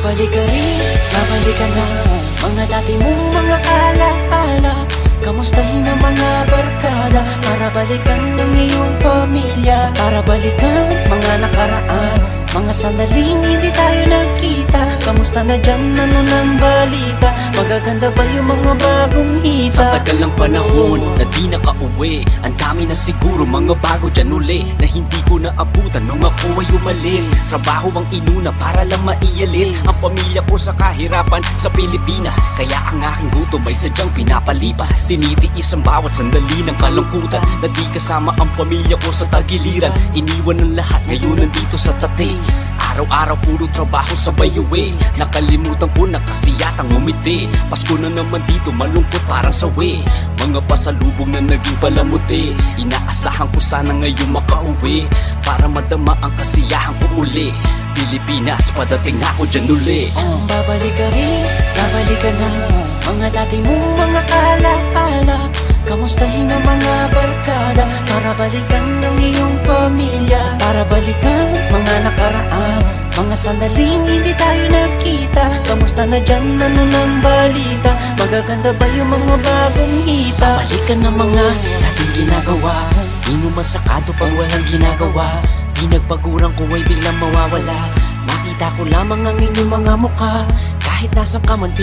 Babalik ka rin, babalik ka na. Mga dati mong mga alaala, kamustahin ang mga barkada, para balikan ng iyong pamilya, para balikan mga nakaraan, mga sandaling hindi tayo nagkita. Kamusta na dyan, ano nang balita? Magaganda ba yung mga bagong hita? Sa tagal ng panahon na di nakauwi, ang dami na siguro mga bago dyan uli, na hindi ko naabutan nung ako ay umalis. Trabaho ang inuna para lang maialis ang pamilya ko sa kahirapan sa Pilipinas. Kaya ang aking gutom ay sadyang pinapalipas. Tinitiis ang bawat sandali ng kalungkutan, na di kasama ang pamilya ko sa tagiliran. Iniwan ng lahat, ngayon nandito sa Tate. Araw-araw puro trabaho sabay uwi, nakalimutan ko na kasi yatang umiti. Pasko na naman dito, malungkot parang sawi, mga pasalubong na naging palamuti. Inaasahan ko sana ngayon makauwi, para madama ang kasiyahan ko uli. Pilipinas, padating na ako dyan uli. Babalik ka rin, babalik ka na. Mga dati mong mga alaala, kamustahin ang mga barkada, para balikan ng iyong pamilya, para balikan mga nakaraan, mga sandaling hindi tayo nakita. Kamusta na dyan, ano nang balita? Magaganda ba yung mga bagong hita? Balikan ng mga dating ginagawa, inuman sakado pag walang ginagawa. Di nagpagurang ko ay biglang mawawala, makita ko lamang ang inyong mga mukha, kahit nasaan ka man.